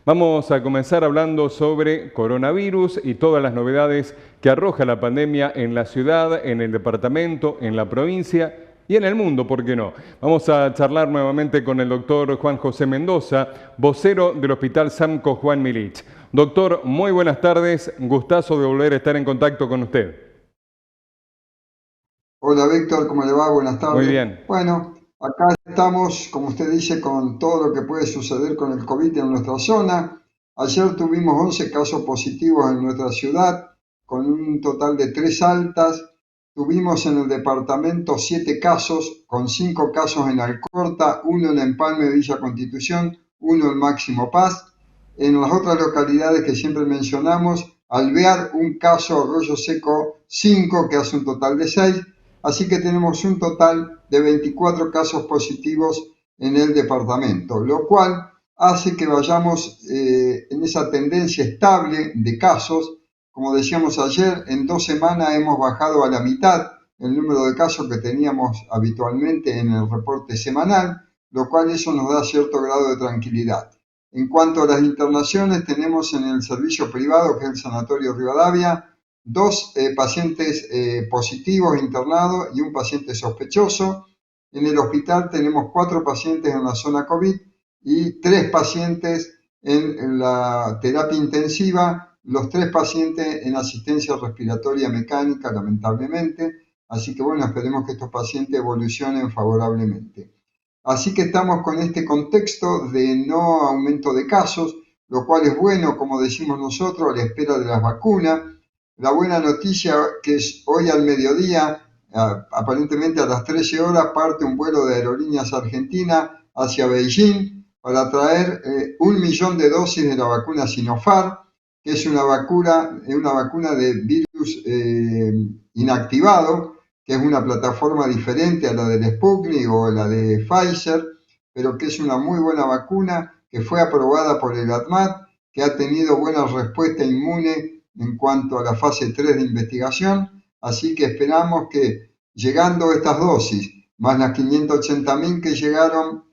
Vamos a comenzar hablando sobre coronavirus y todas las novedades que arroja la pandemia en la ciudad, en el departamento, en la provincia y en el mundo, ¿por qué no? Vamos a charlar nuevamente con el doctor Juan José Mendoza, vocero del Hospital Samco Juan Milich. Doctor, muy buenas tardes, gustazo de volver a estar en contacto con usted. Hola Víctor, ¿cómo le va? Buenas Muy tardes. bien. Bueno, acá estamos, como usted dice, con todo lo que puede suceder con el COVID en nuestra zona. Ayer tuvimos 11 casos positivos en nuestra ciudad, con un total de 3 altas. Tuvimos en el departamento 7 casos, con 5 casos en Alcorta, uno en Empalme, Villa Constitución, uno en Máximo Paz. En las otras localidades que siempre mencionamos, Alvear, un caso, Arroyo Seco, 5, que hace un total de 6. Así que tenemos un total de 24 casos positivos en el departamento, lo cual hace que vayamos en esa tendencia estable de casos. Como decíamos ayer, en 2 semanas hemos bajado a la mitad el número de casos que teníamos habitualmente en el reporte semanal, lo cual eso nos da cierto grado de tranquilidad. En cuanto a las internaciones, tenemos en el servicio privado, que es el Sanatorio Rivadavia, 2 pacientes positivos internados y un paciente sospechoso. En el hospital tenemos 4 pacientes en la zona COVID y 3 pacientes en la terapia intensiva, los 3 pacientes en asistencia respiratoria mecánica, lamentablemente. Así que bueno, esperemos que estos pacientes evolucionen favorablemente. Así que estamos con este contexto de no aumento de casos, lo cual es bueno, como decimos nosotros, a la espera de las vacunas. La buena noticia que es hoy al mediodía, aparentemente a las 13 horas, parte un vuelo de Aerolíneas Argentina hacia Beijing para traer 1 millón de dosis de la vacuna Sinopharm, que es una vacuna de virus inactivado, que es una plataforma diferente a la del Sputnik o la de Pfizer, pero que es una muy buena vacuna, que fue aprobada por el ADMAT, que ha tenido buena respuesta inmune en cuanto a la fase 3 de investigación, así que esperamos que llegando estas dosis, más las 580.000 que llegaron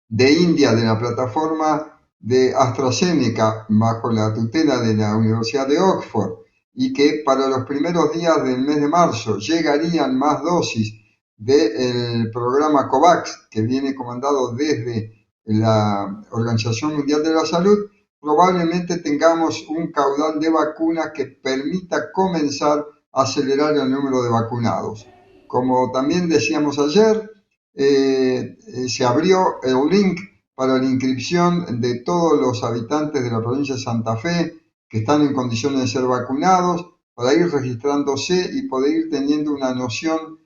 de India, de la plataforma de AstraZeneca, bajo la tutela de la Universidad de Oxford, y que para los primeros días del mes de marzo llegarían más dosis del programa COVAX, que viene comandado desde la Organización Mundial de la Salud, probablemente tengamos un caudal de vacunas que permita comenzar a acelerar el número de vacunados. Como también decíamos ayer, se abrió el link para la inscripción de todos los habitantes de la provincia de Santa Fe que están en condiciones de ser vacunados, para ir registrándose y poder ir teniendo una noción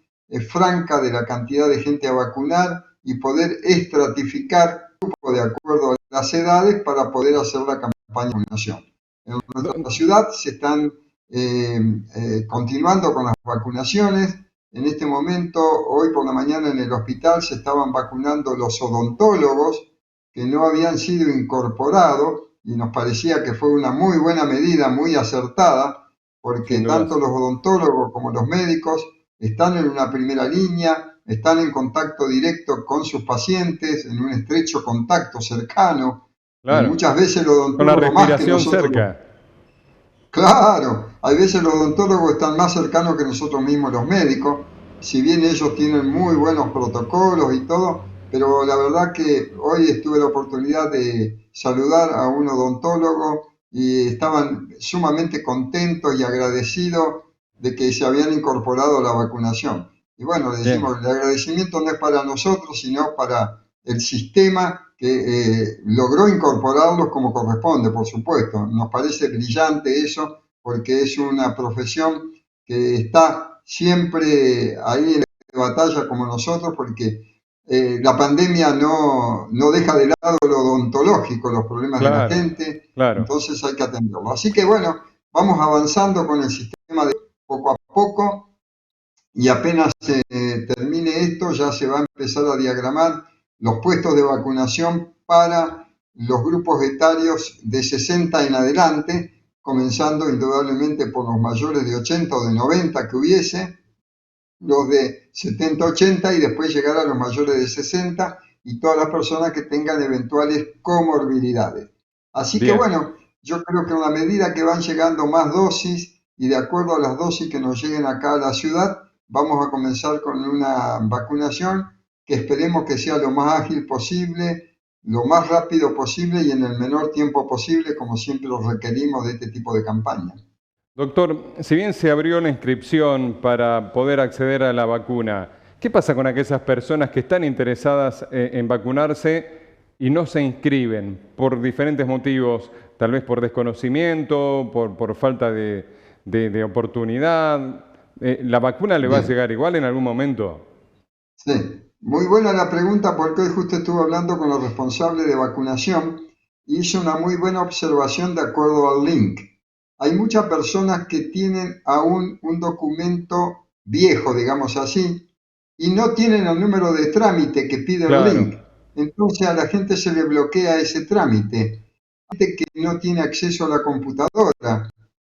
franca de la cantidad de gente a vacunar y poder estratificar de acuerdo a las edades para poder hacer la campaña de vacunación. En nuestra ciudad se están continuando con las vacunaciones. En este momento, hoy por la mañana en el hospital se estaban vacunando los odontólogos que no habían sido incorporados y nos parecía que fue una muy buena medida, muy acertada, porque Sin tanto dudas. los odontólogos como los médicos están en una primera línea, están en contacto directo con sus pacientes, en un estrecho contacto cercano, Claro. muchas veces el Con la odontólogo más que respiración nosotros. cerca. Claro, hay veces los odontólogos están más cercanos que nosotros mismos los médicos, si bien ellos tienen muy buenos protocolos y todo, pero la verdad que hoy tuve la oportunidad de saludar a un odontólogo y estaban sumamente contentos y agradecidos de que se habían incorporado a la vacunación. Y bueno, le Bien. decimos, el agradecimiento no es para nosotros, sino para el sistema que logró incorporarlos como corresponde, por supuesto. Nos parece brillante eso, porque es una profesión que está siempre ahí en la batalla como nosotros, porque la pandemia no deja de lado lo odontológico, los problemas de la Claro, gente, claro. entonces hay que atenderlo. Así que bueno, vamos avanzando con el sistema de poco a poco y apenas termine esto ya se va a empezar a diagramar los puestos de vacunación para los grupos etarios de 60 en adelante, comenzando indudablemente por los mayores de 80 o de 90 que hubiese, los de 70, 80 y después llegar a los mayores de 60 y todas las personas que tengan eventuales comorbilidades. Así que Bien. bueno, yo creo que a la medida que van llegando más dosis y de acuerdo a las dosis que nos lleguen acá a la ciudad, vamos a comenzar con una vacunación que esperemos que sea lo más ágil posible, lo más rápido posible y en el menor tiempo posible, como siempre lo requerimos de este tipo de campaña. Doctor, si bien se abrió la inscripción para poder acceder a la vacuna, ¿qué pasa con aquellas personas que están interesadas en vacunarse y no se inscriben por diferentes motivos? Tal vez por desconocimiento, por falta de oportunidad. ¿La vacuna le va a Bien. llegar igual en algún momento? Sí, muy buena la pregunta porque hoy justo estuve hablando con los responsables de vacunación y hizo una muy buena observación de acuerdo al link. Hay muchas personas que tienen aún un documento viejo, digamos así, y no tienen el número de trámite que pide el Claro, link. Entonces a la gente se le bloquea ese trámite. Hay gente que no tiene acceso a la computadora,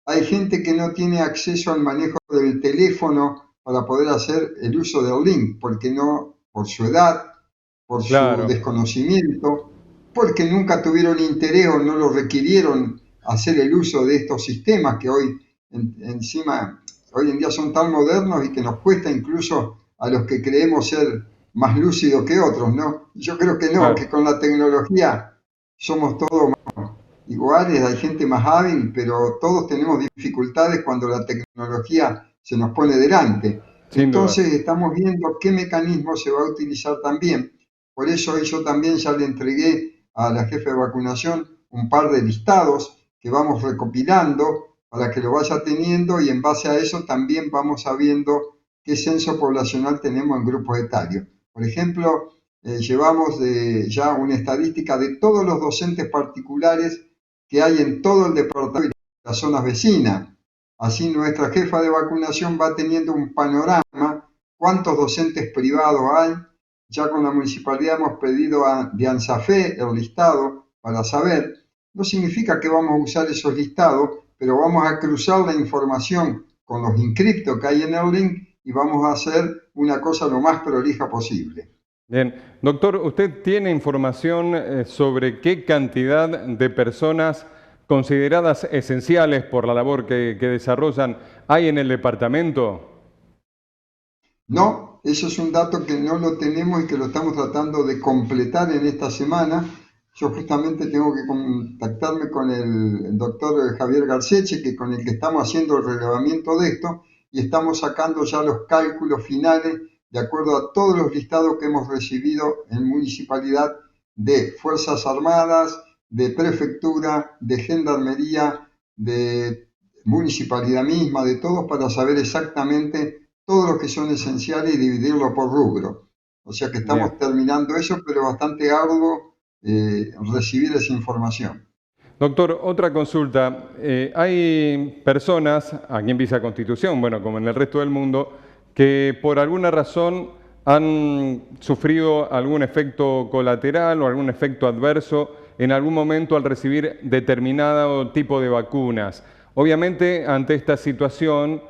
hay gente que no tiene acceso al manejo del teléfono para poder hacer el uso del link, porque no, por su edad, por su claro. desconocimiento, porque nunca tuvieron interés o no lo requirieron hacer el uso de estos sistemas que hoy encima, hoy en día son tan modernos y que nos cuesta incluso a los que creemos ser más lúcidos que otros, ¿no? Yo creo que no, que Claro. con la tecnología somos todos iguales, hay gente más hábil, pero todos tenemos dificultades cuando la tecnología se nos pone delante. Sin dudas. Entonces estamos viendo qué mecanismo se va a utilizar también. Por eso hoy yo también ya le entregué a la jefe de vacunación un par de listados que vamos recopilando para que lo vaya teniendo y en base a eso también vamos sabiendo qué censo poblacional tenemos en grupos etarios. Por ejemplo, llevamos ya una estadística de todos los docentes particulares que hay en todo el departamento y las zonas vecinas. Así nuestra jefa de vacunación va teniendo un panorama, cuántos docentes privados hay. Ya con la municipalidad hemos pedido de ANSAFE el listado para saber. No significa que vamos a usar esos listados, pero vamos a cruzar la información con los inscriptos que hay en el link y vamos a hacer una cosa lo más prolija posible. Bien, doctor, ¿usted tiene información sobre qué cantidad de personas consideradas esenciales por la labor que desarrollan hay en el departamento? No, eso es un dato que no lo tenemos y que lo estamos tratando de completar en esta semana. Yo justamente tengo que contactarme con el doctor Javier Garceche, que con el que estamos haciendo el relevamiento de esto, y estamos sacando ya los cálculos finales de acuerdo a todos los listados que hemos recibido en municipalidad de Fuerzas Armadas, de Prefectura, de Gendarmería, de municipalidad misma, de todos, para saber exactamente todos los que son esenciales y dividirlo por rubro. O sea que Bien. estamos terminando eso, pero bastante arduo recibir esa información. Doctor, otra consulta. Hay personas aquí en Villa Constitución, bueno, como en el resto del mundo, que por alguna razón han sufrido algún efecto colateral o algún efecto adverso en algún momento al recibir determinado tipo de vacunas. Obviamente, ante esta situación,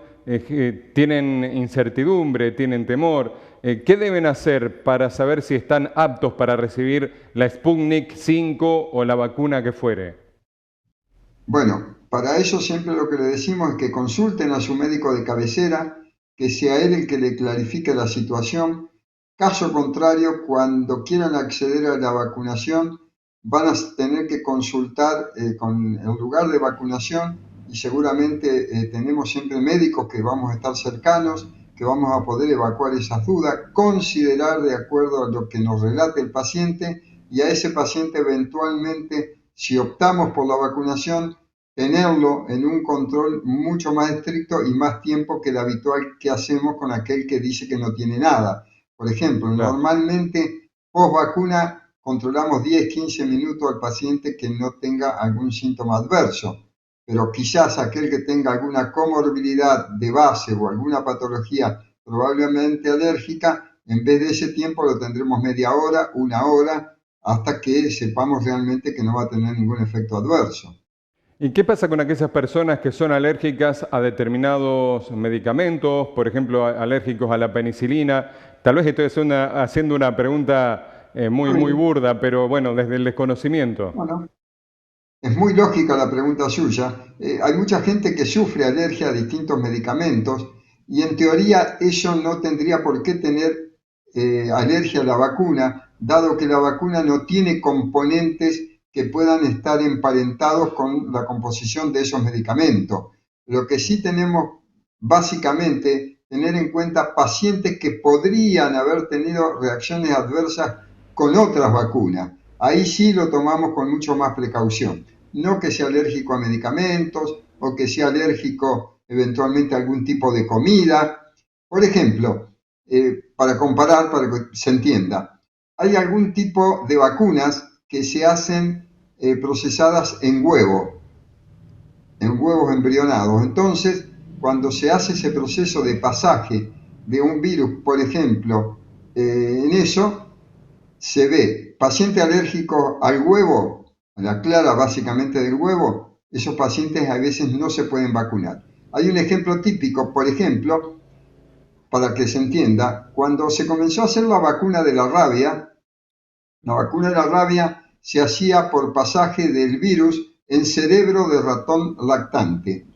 tienen incertidumbre, tienen temor. ¿Qué deben hacer para saber si están aptos para recibir la Sputnik 5 o la vacuna que fuere? Bueno, para eso siempre lo que le decimos es que consulten a su médico de cabecera, que sea él el que le clarifique la situación. Caso contrario, cuando quieran acceder a la vacunación, van a tener que consultar con el lugar de vacunación y seguramente tenemos siempre médicos que vamos a estar cercanos, que vamos a poder evacuar esas dudas, considerar de acuerdo a lo que nos relate el paciente y a ese paciente eventualmente, si optamos por la vacunación, tenerlo en un control mucho más estricto y más tiempo que el habitual que hacemos con aquel que dice que no tiene nada. Por ejemplo, Claro. normalmente post vacuna controlamos 10-15 minutos al paciente que no tenga algún síntoma adverso, pero quizás aquel que tenga alguna comorbilidad de base o alguna patología probablemente alérgica, en vez de ese tiempo lo tendremos media hora, una hora, hasta que sepamos realmente que no va a tener ningún efecto adverso. ¿Y qué pasa con aquellas personas que son alérgicas a determinados medicamentos, por ejemplo, alérgicos a la penicilina? Tal vez estoy haciendo una pregunta muy Muy muy bien. burda, pero bueno, desde el desconocimiento. Bueno, es muy lógica la pregunta suya. Hay mucha gente que sufre alergia a distintos medicamentos y en teoría eso no tendría por qué tener alergia a la vacuna, dado que la vacuna no tiene componentes que puedan estar emparentados con la composición de esos medicamentos. Lo que sí tenemos básicamente tener en cuenta pacientes que podrían haber tenido reacciones adversas con otras vacunas. Ahí sí lo tomamos con mucho más precaución. No que sea alérgico a medicamentos o que sea alérgico eventualmente a algún tipo de comida. Por ejemplo, para comparar, para que se entienda, hay algún tipo de vacunas que se hacen procesadas en huevos embrionados. Entonces, cuando se hace ese proceso de pasaje de un virus, por ejemplo, en eso se ve paciente alérgico al huevo, a la clara básicamente del huevo, esos pacientes a veces no se pueden vacunar. Hay un ejemplo típico, por ejemplo, para que se entienda, cuando se comenzó a hacer la vacuna de la rabia se hacía por pasaje del virus en cerebro de ratón lactante.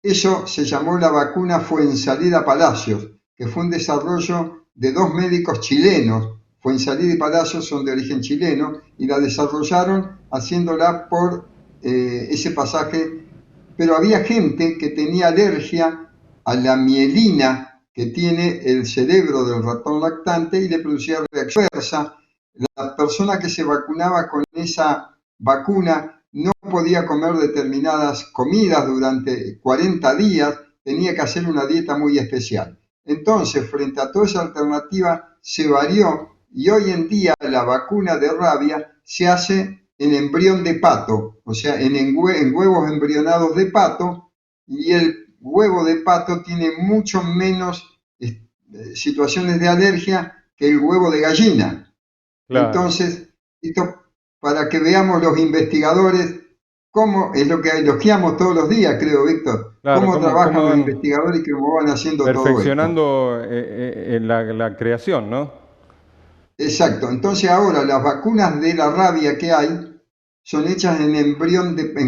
Eso se llamó la vacuna Fuensalida Palacios, que fue un desarrollo de dos médicos chilenos. Fuensalida y Palacios son de origen chileno y la desarrollaron haciéndola por ese pasaje, pero había gente que tenía alergia a la mielina que tiene el cerebro del ratón lactante y le producía reacción adversa. La persona que se vacunaba con esa vacuna no podía comer determinadas comidas durante 40 días, tenía que hacer una dieta muy especial. Entonces, frente a toda esa alternativa, se varió y hoy en día la vacuna de rabia se hace en embrión de pato, o sea, en huevos embrionados de pato, y el huevo de pato tiene mucho menos situaciones de alergia que el huevo de gallina. Claro, Entonces, esto para que veamos los investigadores cómo es lo que elogiamos todos los días, creo, Víctor, claro, cómo trabajan cómo los van investigadores y cómo van haciendo todo esto. perfeccionando la creación, ¿no? Exacto. Entonces ahora las vacunas de la rabia que hay son hechas en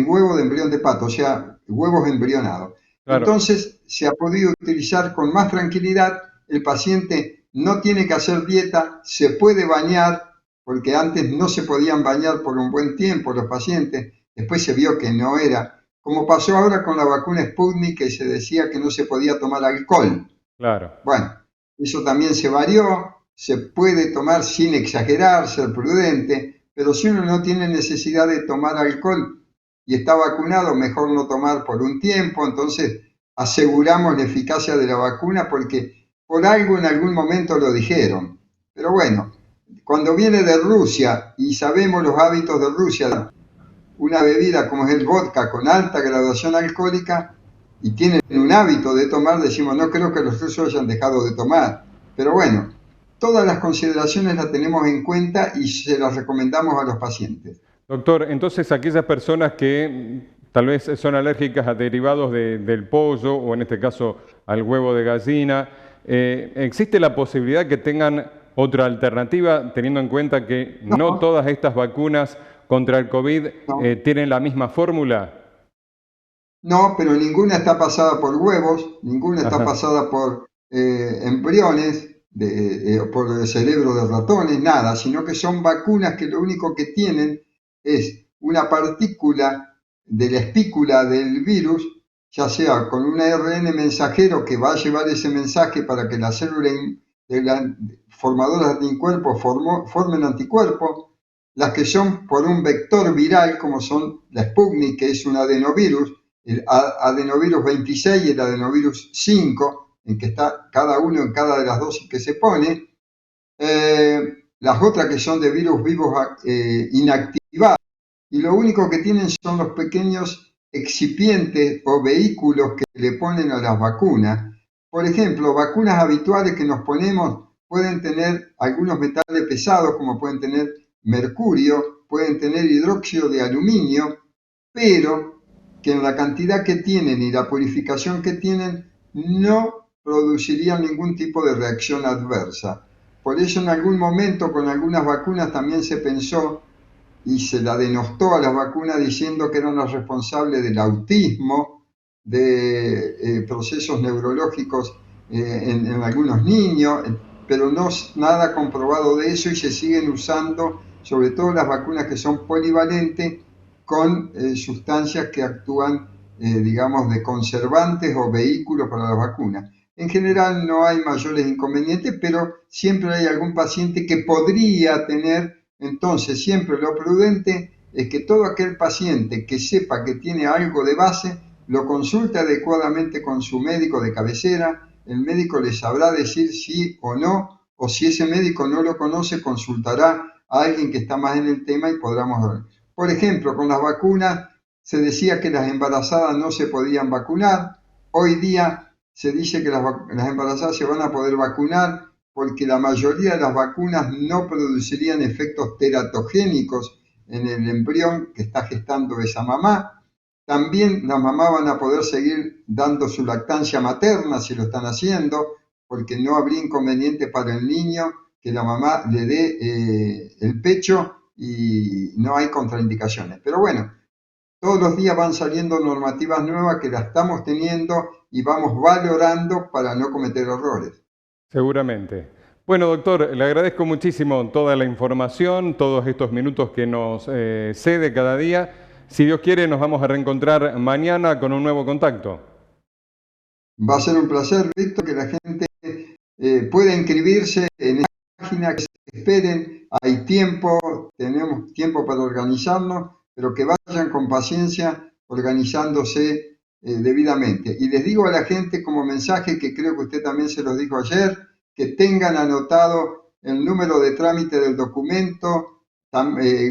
huevo de embrión de pato, o sea, huevos embrionados. Claro, Entonces se ha podido utilizar con más tranquilidad. El paciente no tiene que hacer dieta, se puede bañar, porque antes no se podían bañar por un buen tiempo los pacientes. Después se vio que no era, como pasó ahora con la vacuna Sputnik, que se decía que no se podía tomar alcohol. claro. Bueno, eso también se varió, se puede tomar sin exagerar, ser prudente, pero si uno no tiene necesidad de tomar alcohol y está vacunado, mejor no tomar por un tiempo, entonces aseguramos la eficacia de la vacuna porque por algo en algún momento lo dijeron. Pero bueno, cuando viene de Rusia y sabemos los hábitos de Rusia, una bebida como es el vodka con alta graduación alcohólica y tienen un hábito de tomar, decimos, no creo que los rusos hayan dejado de tomar. Pero bueno, todas las consideraciones las tenemos en cuenta y se las recomendamos a los pacientes. Doctor, entonces aquellas personas que tal vez son alérgicas a derivados del pollo o en este caso al huevo de gallina, ¿existe la posibilidad que tengan otra alternativa teniendo en cuenta que no No, todas estas vacunas contra el COVID no, tienen la misma fórmula? no, pero ninguna está pasada por huevos, ninguna está Ajá, pasada por embriones, por el cerebro de ratones, nada, sino que son vacunas que lo único que tienen es una partícula de la espícula del virus, ya sea con un ARN mensajero que va a llevar ese mensaje para que la célula de la, formadora de anticuerpos formen anticuerpos, las que son por un vector viral, como son la Sputnik, que es un adenovirus, el adenovirus 26 y el adenovirus 5, en que está cada uno en cada de las dosis que se pone. Las otras que son de virus vivos inactivados, y lo único que tienen son los pequeños excipientes o vehículos que le ponen a las vacunas. Por ejemplo, vacunas habituales que nos ponemos pueden tener algunos metales pesados, como pueden tener mercurio, pueden tener hidróxido de aluminio, pero que en la cantidad que tienen y la purificación que tienen no producirían ningún tipo de reacción adversa. Por eso en algún momento con algunas vacunas también se pensó y se la denostó a las vacunas diciendo que eran las responsables del autismo, de procesos neurológicos en algunos niños, pero no nada comprobado de eso y se siguen usando, sobre todo las vacunas que son polivalentes, con sustancias que actúan, digamos, de conservantes o vehículos para las vacunas. En general no hay mayores inconvenientes, pero siempre hay algún paciente que podría tener. Entonces siempre lo prudente es que todo aquel paciente que sepa que tiene algo de base, lo consulte adecuadamente con su médico de cabecera. El médico le sabrá decir sí o no, o si ese médico no lo conoce, consultará a alguien que está más en el tema y podremos ver. Por ejemplo, con las vacunas se decía que las embarazadas no se podían vacunar. Hoy día se dice que las embarazadas se van a poder vacunar porque la mayoría de las vacunas no producirían efectos teratogénicos en el embrión que está gestando esa mamá. También las mamás van a poder seguir dando su lactancia materna si lo están haciendo, porque no habría inconveniente para el niño que la mamá le dé el pecho y no hay contraindicaciones. Pero bueno, todos los días van saliendo normativas nuevas que las estamos teniendo y vamos valorando para no cometer errores. Seguramente. Bueno, doctor, le agradezco muchísimo toda la información, todos estos minutos que nos cede cada día. Si Dios quiere, nos vamos a reencontrar mañana con un nuevo contacto. Va a ser un placer, Víctor, que la gente pueda inscribirse en esta página, que se esperen, hay tiempo, tenemos tiempo para organizarnos, pero que vayan con paciencia organizándose debidamente. Y les digo a la gente como mensaje, que creo que usted también se los dijo ayer, que tengan anotado el número de trámite del documento,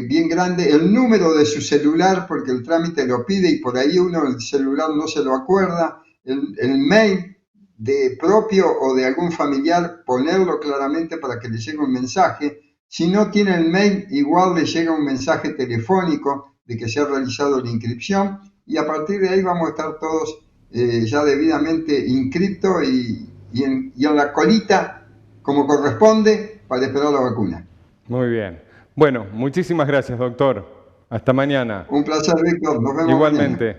bien grande, el número de su celular, porque el trámite lo pide y por ahí uno el celular no se lo acuerda, el mail de propio o de algún familiar, ponerlo claramente para que le llegue un mensaje. Si no tiene el mail, igual le llega un mensaje telefónico de que se ha realizado la inscripción y a partir de ahí vamos a estar todos ya debidamente inscriptos y en la colita como corresponde para esperar la vacuna. Muy bien. Bueno, muchísimas gracias, doctor. Hasta mañana. Un placer, Víctor. Nos vemos mañana. Igualmente.